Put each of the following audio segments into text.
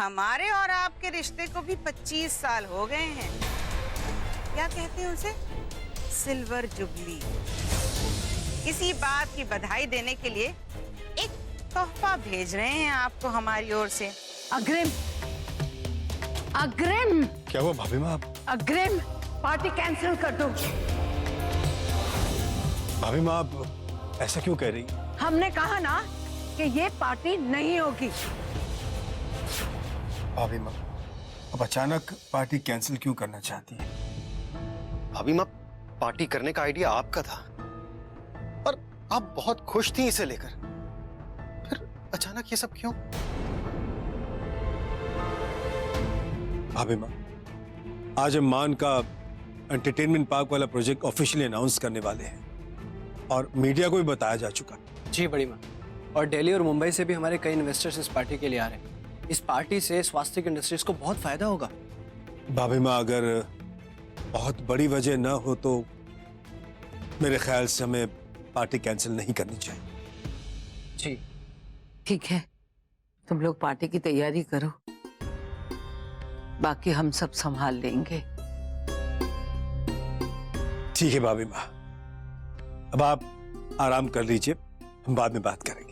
हमारे और आपके रिश्ते को भी 25 साल हो गए हैं। क्या कहते हैं उसे? Silver jubilee. इसी बात की बधाई देने के लिए एक तोहफा भेज रहे हैं आपको हमारी ओर से। अग्रिम, अग्रिम। क्या हुआ भाभी माँ? अग्रिम, पार्टी कैंसिल कर दो। भाभी माँ आप ऐसा क्यों कह रही? हमने कहा ना कि ये पार्टी नहीं होगी। भाभी माँ अब अचानक पार्टी कैंसिल क्यों करना चाहती है? भाभी माँ पार्टी करने का आइडिया आपका था और आप बहुत खुश थी इसे लेकर, फिर अचानक ये सब क्यों? भाभी माँ आज हम मान का एंटरटेनमेंट पार्क वाला प्रोजेक्ट ऑफिशियली अनाउंस करने वाले हैं और मीडिया को भी बताया जा चुका। जी बड़ी माँ, और दिल्ली और मुंबई से भी हमारे कई इन्वेस्टर्स इस पार्टी के लिए आ रहे हैं। इस पार्टी से स्वास्थ्य इंडस्ट्रीज को बहुत फायदा होगा। भाभी माँ अगर बहुत बड़ी वजह ना हो तो मेरे ख्याल से हमें पार्टी कैंसिल नहीं करनी चाहिए। जी ठीक है, तुम लोग पार्टी की तैयारी करो, बाकी हम सब संभाल लेंगे। ठीक है भाभी माँ, अब आप आराम कर लीजिए, हम बाद में बात करेंगे।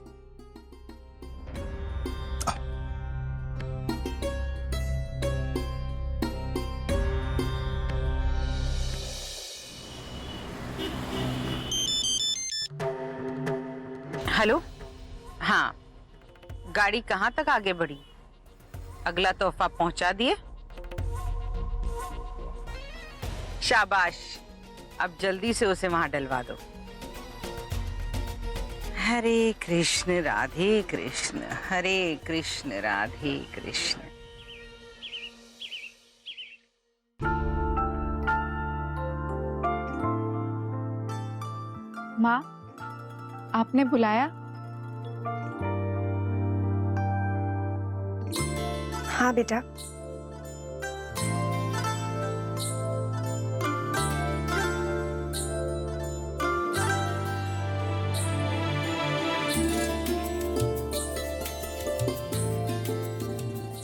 हेलो, हाँ, गाड़ी कहाँ तक आगे बढ़ी? अगला तोहफा पहुंचा दिए? शाबाश, अब जल्दी से उसे वहां डलवा दो। हरे कृष्ण राधे कृष्ण, हरे कृष्ण राधे कृष्ण। माँ, आपने बुलाया? हाँ बेटा।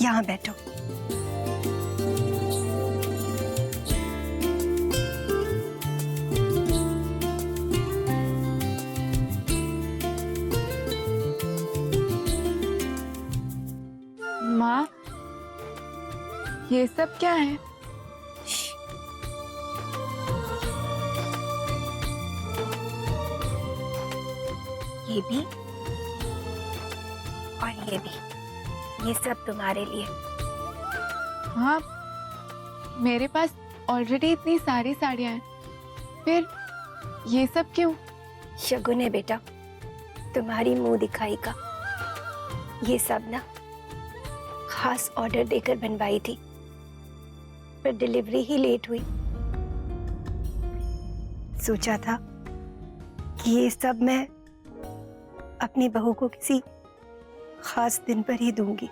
यहाँ बैठो। माँ, ये सब क्या है? ये भी और ये भी, ये सब तुम्हारे लिए। हाँ, मेरे पास ऑलरेडी इतनी सारी साड़ियाँ हैं, फिर ये सब क्यों? शगुन है बेटा, तुम्हारी मुंह दिखाई का। ये सब ना खास ऑर्डर देकर बनवाई थी, पर डिलीवरी ही लेट हुई। सोचा था कि ये सब मैं अपनी बहू को किसी खास दिन पर ही दूंगी।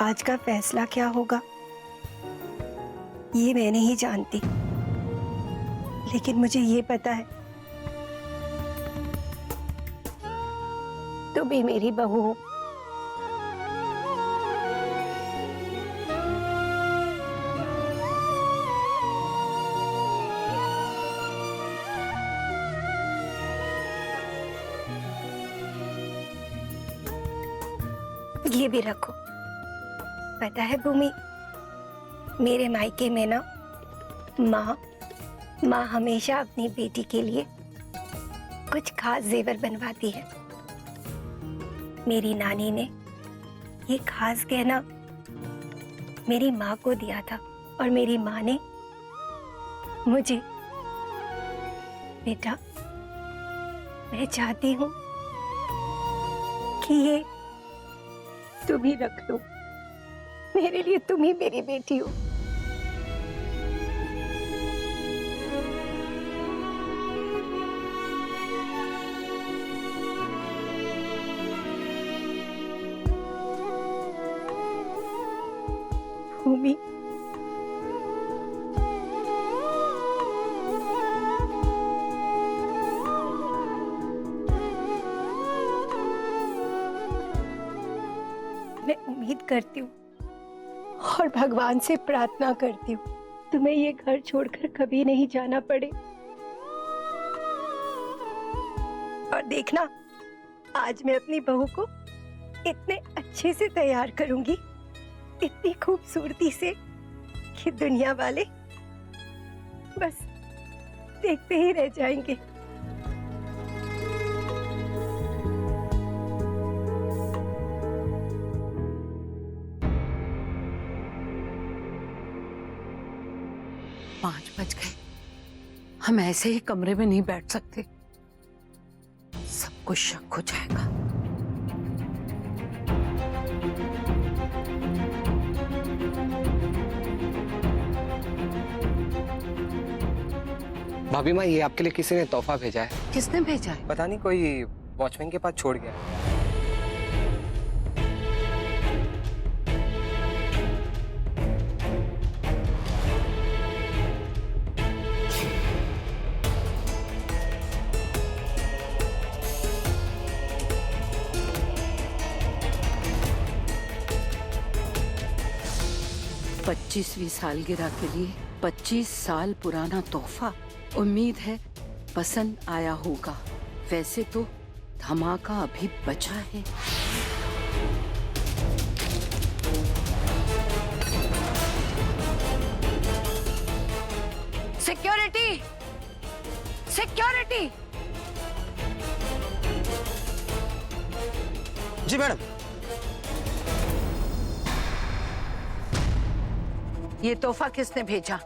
आज का फैसला क्या होगा ये मैं नहीं जानती, लेकिन मुझे ये पता है तुम भी मेरी बहू हो। ये भी रखो। पता है भूमि, मेरे मायके में ना माँ हमेशा अपनी बेटी के लिए कुछ खास जेवर बनवाती है। मेरी नानी ने ये खास गहना मेरी माँ को दिया था और मेरी माँ ने मुझे। बेटा, मैं चाहती हूँ कि ये तुम ही रख लो। मेरे लिए तुम ही मेरी बेटी हो। भूमि, मैं उम्मीद करती हूँ और भगवान से प्रार्थना करती हूँ तुम्हें ये घर छोड़कर कभी नहीं जाना पड़े। और देखना, आज मैं अपनी बहू को इतने अच्छे से तैयार करूंगी, इतनी खूबसूरती से कि दुनिया वाले बस देखते ही रह जाएंगे। पाँच बज गए, हम ऐसे ही कमरे में नहीं बैठ सकते, सबको शक हो जाएगा। भाभी माँ, ये आपके लिए किसी ने तोहफा भेजा है। किसने भेजा है? पता नहीं, कोई वॉचमैन के पास छोड़ गया है। पच्चीसवीं सालगिरह के लिए 25 साल पुराना तोहफा। उम्मीद है पसंद आया होगा। वैसे तो धमाका अभी बचा है। Security, security. जी मैडम। ये तोहफा किसने भेजा?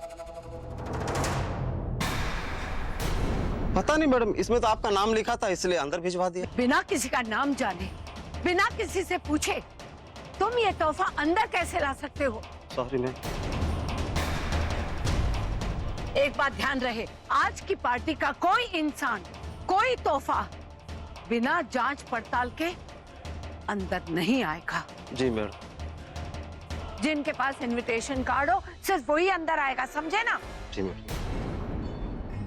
पता नहीं मैडम, इसमें तो आपका नाम लिखा था इसलिए अंदर भिजवा दिया। बिना किसी का नाम जाने, बिना किसी से पूछे तुम ये तोहफा अंदर कैसे ला सकते हो? Sorry ma'am. एक बात ध्यान रहे, आज की पार्टी का कोई इंसान, कोई तोहफा बिना जांच पड़ताल के अंदर नहीं आएगा। जी मैडम। जिनके पास इनविटेशन कार्ड हो सिर्फ वही अंदर आएगा, समझे ना? जी मैडम।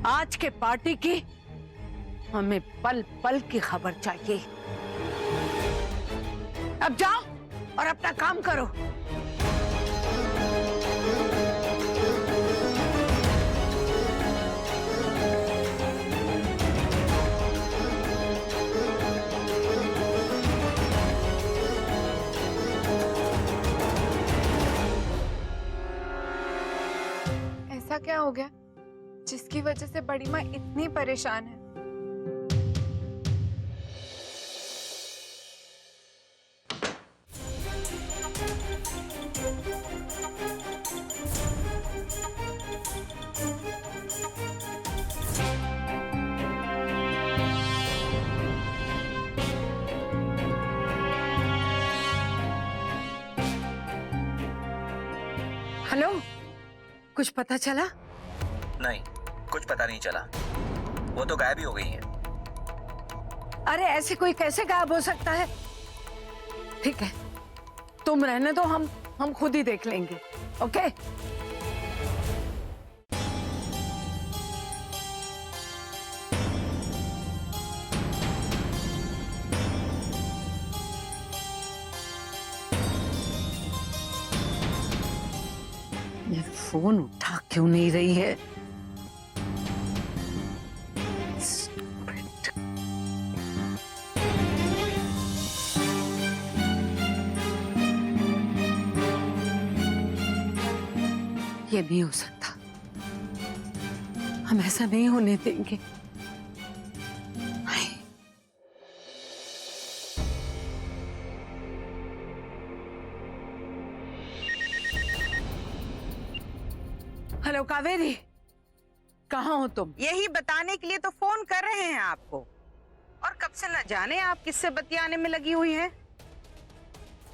आज के पार्टी की हमें पल पल की खबर चाहिए। अब जाओ और अपना काम करो। ऐसा क्या हो गया जिसकी वजह से बड़ी माँ इतनी परेशान है? हेलो, कुछ पता चला? नहीं, कुछ पता नहीं चला। वो तो गायब ही हो गई हैं। अरे ऐसे कोई कैसे गायब हो सकता है? ठीक है, तुम रहने दो, हम खुद ही देख लेंगे। ओके? ये फोन उठा क्यों नहीं रही है? ये नहीं हो सकता, हम ऐसा नहीं होने देंगे। नहीं। हेलो कावेरी, कहाँ हो तुम? यही बताने के लिए तो फोन कर रहे हैं आपको। और कब से न जाने आप किससे बतियाने में लगी हुई हैं।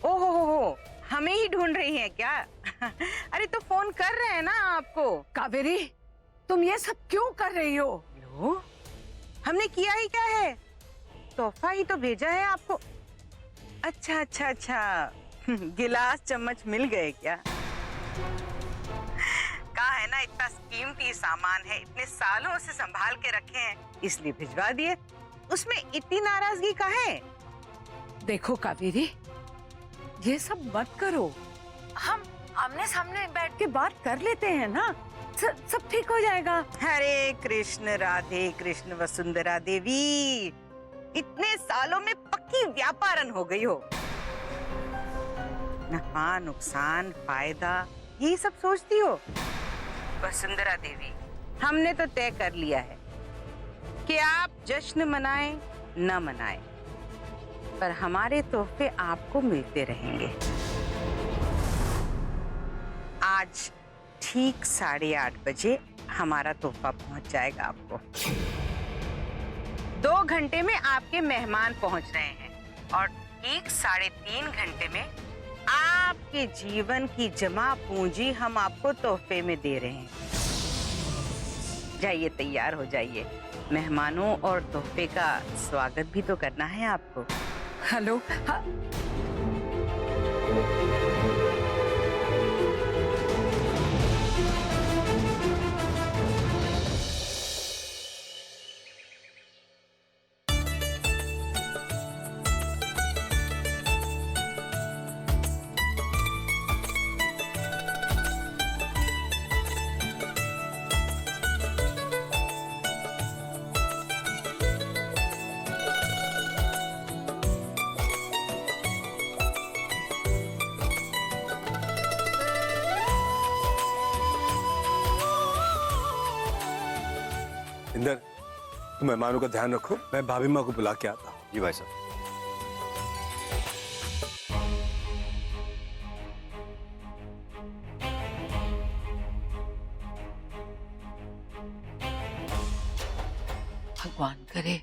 ओहो हो, हमें ही ढूंढ रही हैं क्या? अरे तो फोन कर रहे हैं ना आपको। कावेरी, तुम ये सब क्यों कर रही हो? लो, हमने किया ही क्या है? तोहफा ही तो भेजा है आपको। अच्छा अच्छा अच्छा, गिलास चम्मच मिल गए क्या? कहा है ना, इतना कीमती सामान है, इतने सालों से संभाल के रखे हैं, इसलिए भिजवा दिए। उसमें इतनी नाराजगी का है? देखो कावेरी, ये सब मत करो। हम आमने सामने बैठ के बात कर लेते हैं ना, सब ठीक हो जाएगा। हरे कृष्ण राधे कृष्ण वसुंधरा देवी, इतने सालों में पक्की व्यापारन हो गई हो। नफा नुकसान फायदा यही सब सोचती हो। वसुंधरा देवी, हमने तो तय कर लिया है कि आप जश्न मनाएं न मनाएं, पर हमारे तोहफे आपको मिलते रहेंगे। आज ठीक 8:30 बजे हमारा तोहफा पहुंच जाएगा आपको। 2 घंटे में आपके मेहमान पहुंच रहे हैं और ठीक 3.5 घंटे में आपके जीवन की जमा पूंजी हम आपको तोहफे में दे रहे हैं। जाइए, तैयार हो जाइए, मेहमानों और तोहफे का स्वागत भी तो करना है आपको। हेलो, इंदर, तुम मेहमानों का ध्यान रखो, मैं भाभी माँ को बुला के आता हूँ। जी भाई साहब। भगवान करे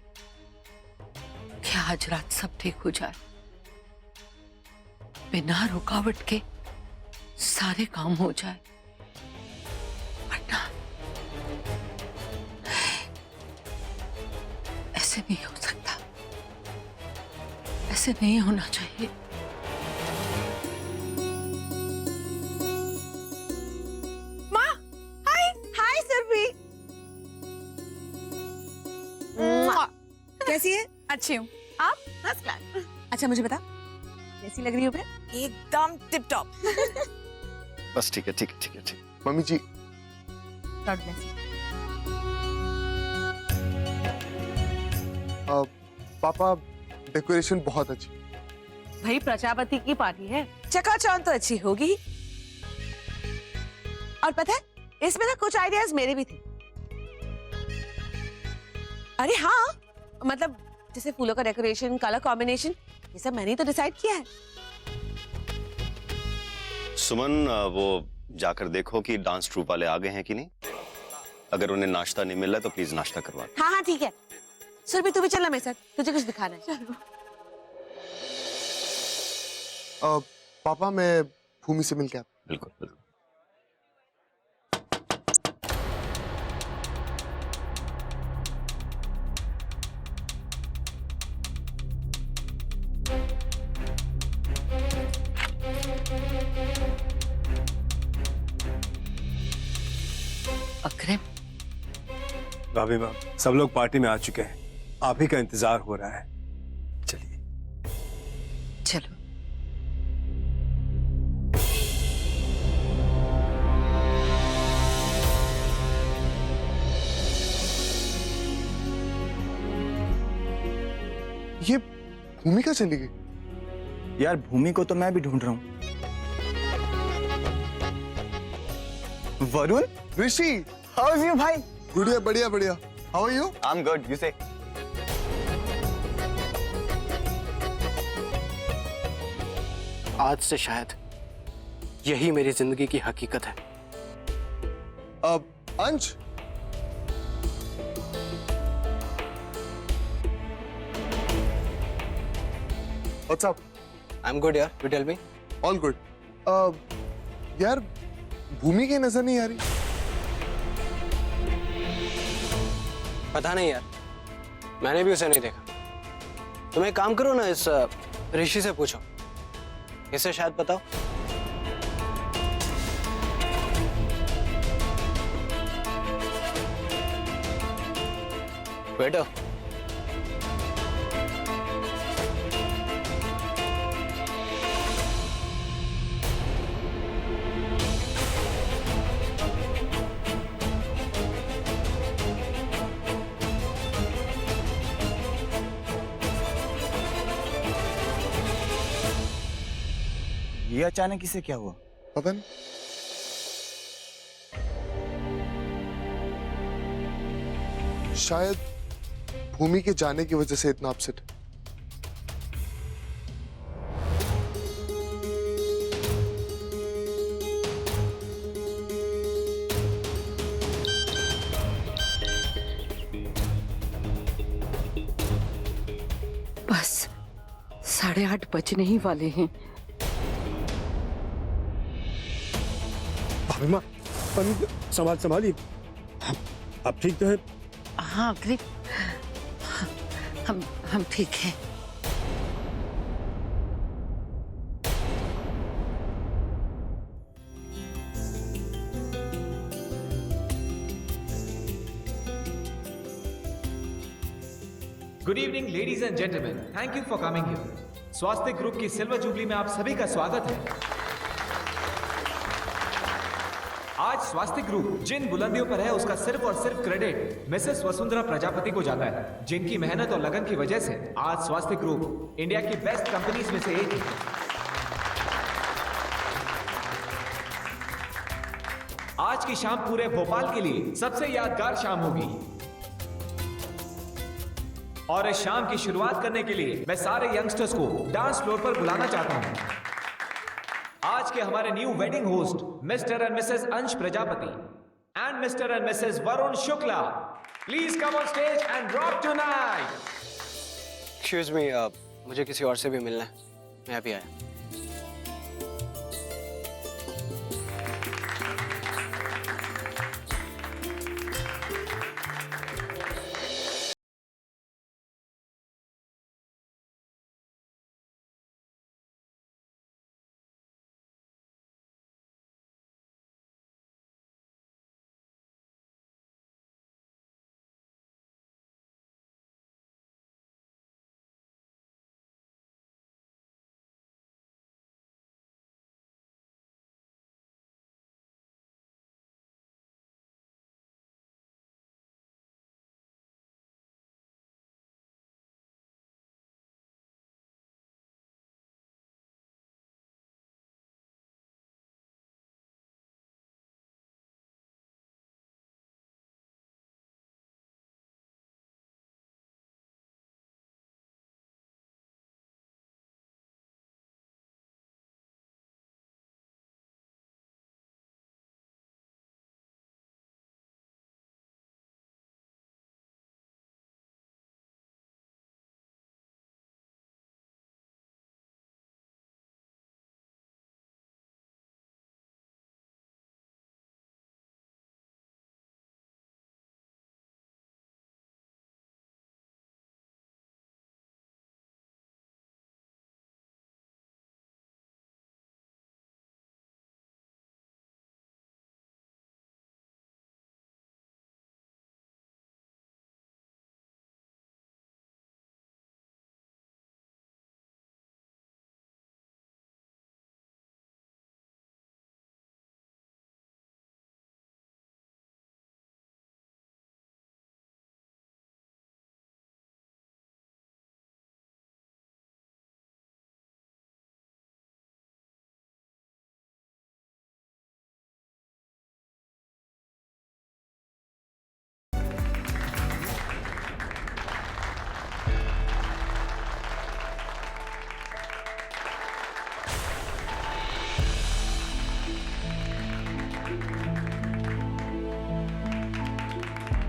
कि आज रात सब ठीक हो जाए, बिना रुकावट के सारे काम हो जाए, वरना ऐसे नहीं हो सकता, ऐसे नहीं होना चाहिए। माँ, हाय हाय सुरभि। कैसी है? अच्छी हूँ, आप? First class. अच्छा मुझे बता, कैसी लग रही हो मैं? एकदम टिप टॉप। बस ठीक है, ठीक है, ठीक है, ठीक। मम्मी जी, गॉड ब्लेस। पापा डेकोरेशन बहुत अच्छी। भाई प्रजापति की पार्टी है, चकाचौंध तो अच्छी होगी। और पता है इसमें ना कुछ आइडियाज मेरे भी थे। अरे हाँ, मतलब जैसे फूलों का डेकोरेशन, कलर कॉम्बिनेशन, ये सब मैंने ही तो डिसाइड किया है। सुमन, वो जाकर देखो कि डांस ट्रूप वाले आ गए हैं कि नहीं। अगर उन्हें नाश्ता नहीं मिल रहा है तो प्लीज नाश्ता करवा। हाँ हाँ ठीक है। सुरभि तू भी चलना मेरे साथ, तुझे कुछ दिखाना है। पापा मैं भूमि से मिलके आता। बिल्कुल बिल्कुल। अकरम, भाभी माँ, सब लोग पार्टी में आ चुके हैं, आप ही का इंतजार हो रहा है। चलिए। चलो। ये भूमिका चली गई। यार भूमि को तो मैं भी ढूंढ रहा हूँ। Varun, Rishi, how are you भाई? बढ़िया बढ़िया बढ़िया। How are you? I am good, you say. आज से शायद यही मेरी जिंदगी की हकीकत है। Ansh, what's up? I am good यार, you tell me. All good. यार भूमि की नजर नहीं आ रही। पता नहीं यार, मैंने भी उसे नहीं देखा। तुम एक काम करो ना, इस ऋषि से पूछो, इसे शायद पता हो। बैठो। ये अचानक इसे क्या हुआ? पवन, शायद भूमि के जाने की वजह से इतना अपसेट है। बस 8:30 बजने ही वाले हैं। भाभी माँ, संभालिए। आप ठीक तो है? हाँ अग्नि, हम ठीक हैं। Good evening ladies and gentleman, thank you for coming here. स्वास्थ्य ग्रुप की सिल्वर जुबली में आप सभी का स्वागत है। आज स्वास्थ्य ग्रुप जिन बुलंदियों पर है उसका सिर्फ और सिर्फ क्रेडिट मिसेस वसुंधरा प्रजापति को जाता है, जिनकी मेहनत और लगन की वजह से आज स्वास्थ्य ग्रुप इंडिया की बेस्ट कंपनीज में से एक है। आज की शाम पूरे भोपाल के लिए सबसे यादगार शाम होगी और इस शाम की शुरुआत करने के लिए मैं सारे यंगस्टर्स को डांस फ्लोर पर बुलाना चाहता हूं। आज के हमारे new wedding host Mr and Mrs Ansh Prajapati and Mr and Mrs Varun Shukla, please come on stage and rock tonight. Excuse me, मुझे किसी और से भी मिलना है, मैं अभी आया।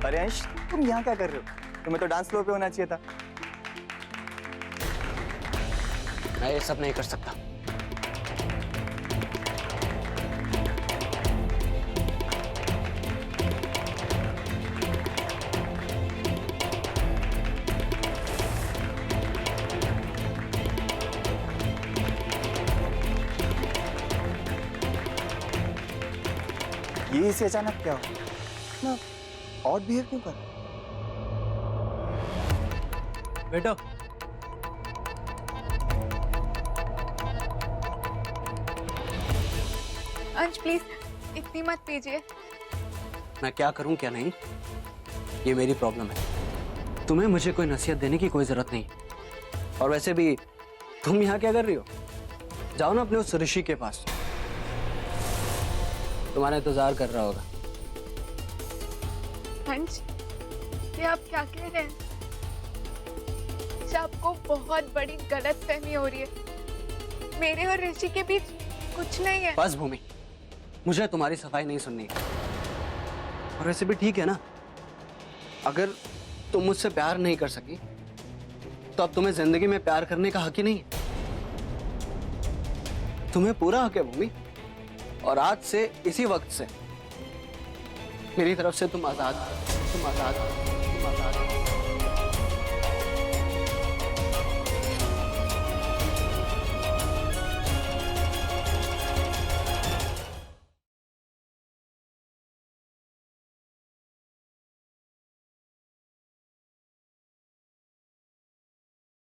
अरे अंश, तुम यहाँ क्या कर रहे हो? तुम्हें तो डांस फ्लोर पे होना चाहिए था। मैं ये सब नहीं कर सकता। ये इसे अचानक क्या हो ना, और बिहेव क्यों कर? बेटा, अंश प्लीज इतनी मत पीजिए। मैं क्या करूं क्या नहीं, ये मेरी प्रॉब्लम है। तुम्हें मुझे कोई नसीहत देने की कोई जरूरत नहीं। और वैसे भी तुम यहाँ क्या कर रही हो? जाओ ना अपने उस ऋषि के पास, तुम्हारा इंतजार कर रहा होगा। अंश, ये आप क्या कह रहे हैं? आपको बहुत बड़ी गलतफहमी हो रही है। मेरे और ऋषि के बीच कुछ नहीं है। बस भूमि, मुझे तुम्हारी सफाई नहीं सुननी है। और वैसे भी ठीक है ना, अगर तुम मुझसे प्यार नहीं कर सकी तो अब तुम्हें जिंदगी में प्यार करने का हक ही नहीं है। तुम्हें पूरा हक है भूमि, और आज से इसी वक्त से मेरी तरफ से तुम आजाद हो।